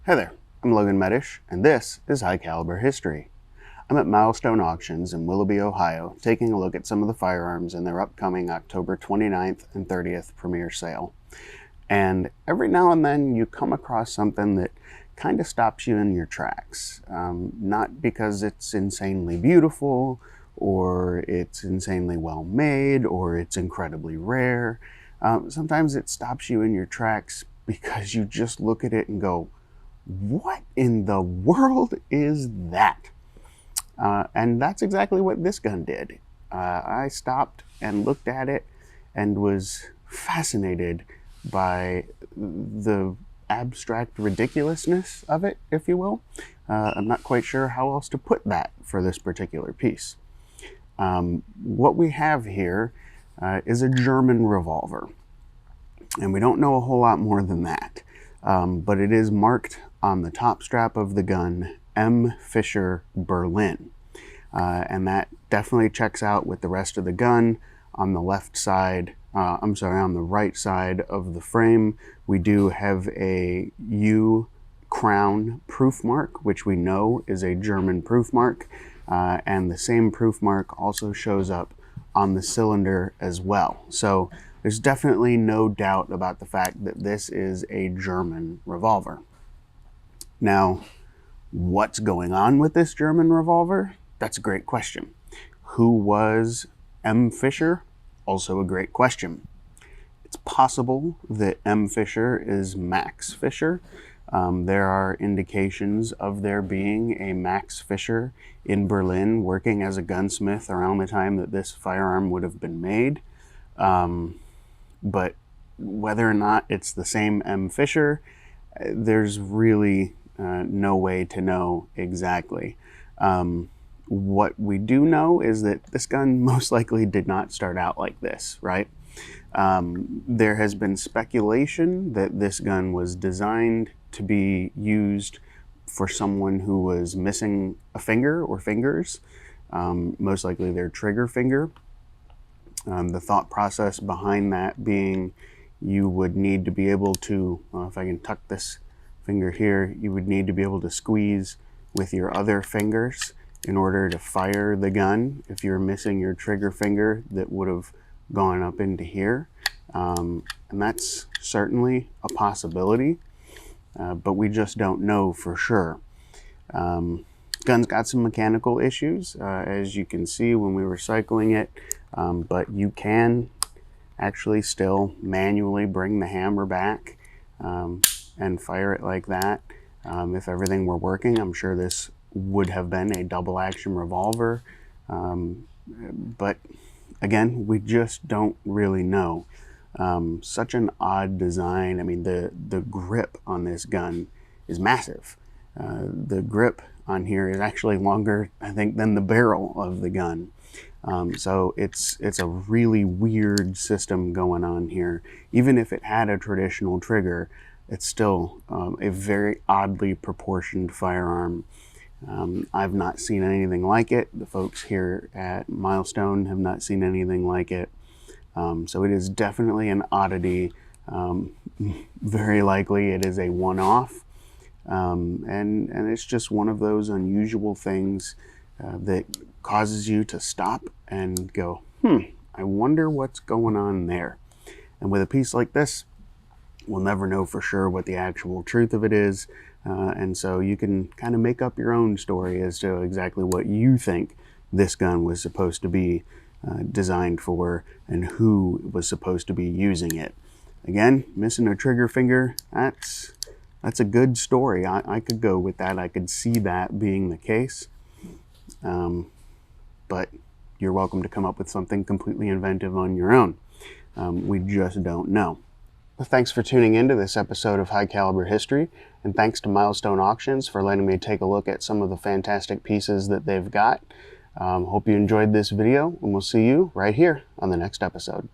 Hey there, I'm Logan Medish, and this is High Caliber History. I'm at Milestone Auctions in Willoughby, Ohio, taking a look at some of the firearms in their upcoming October 29th and 30th premiere sale. And every now and then you come across something that kind of stops you in your tracks. Not because it's insanely beautiful, or it's insanely well made, or it's incredibly rare. Sometimes it stops you in your tracks because you just look at it and go, what in the world is that? And that's exactly what this gun did. I stopped and looked at it and was fascinated by the abstract ridiculousness of it, if you will. I'm not quite sure how else to put that for this particular piece. What we have here is a German revolver, and we don't know a whole lot more than that. But it is marked on the top strap of the gun, M. Fischer Berlin. And that definitely checks out with the rest of the gun. On the left side, on the right side of the frame, we do have a U crown proof mark, which we know is a German proof mark. And the same proof mark also shows up on the cylinder as well. So there's definitely no doubt about the fact that this is a German revolver. Now, what's going on with this German revolver? That's a great question. Who was M. Fischer? Also a great question. It's possible that M. Fischer is Max Fischer. There are indications of there being a Max Fischer in Berlin working as a gunsmith around the time that this firearm would have been made. But whether or not it's the same M. Fischer, there's really no way to know exactly. What we do know is that this gun most likely did not start out like this, right? There has been speculation that this gun was designed to be used for someone who was missing a finger or fingers, most likely their trigger finger. The thought process behind that being you would need to be able to, if I can tuck this finger here, you would need to be able to squeeze with your other fingers in order to fire the gun. If you're missing your trigger finger, that would have gone up into here. And that's certainly a possibility, but we just don't know for sure. Gun's got some mechanical issues, as you can see when we were cycling it, but you can actually still manually bring the hammer back and fire it like that. If everything were working, I'm sure this would have been a double action revolver, but again, we just don't really know. Such an odd design. I mean, the grip on this gun is massive. The grip on here is actually longer, I think, than the barrel of the gun. So it's a really weird system going on here. Even if it had a traditional trigger, it's still a very oddly proportioned firearm. I've not seen anything like it. The folks here at Milestone have not seen anything like it. So it is definitely an oddity. Very likely it is a one-off. And it's just one of those unusual things that causes you to stop and go, I wonder what's going on there. And with a piece like this, we'll never know for sure what the actual truth of it is. And so you can kind of make up your own story as to exactly what you think this gun was supposed to be designed for and who was supposed to be using it. Again, missing a trigger finger, that's a good story. I could go with that. I could see that being the case. But you're welcome to come up with something completely inventive on your own. We just don't know. Well, thanks for tuning into this episode of High Caliber History, and thanks to Milestone Auctions for letting me take a look at some of the fantastic pieces that they've got. Hope you enjoyed this video, and we'll see you right here on the next episode.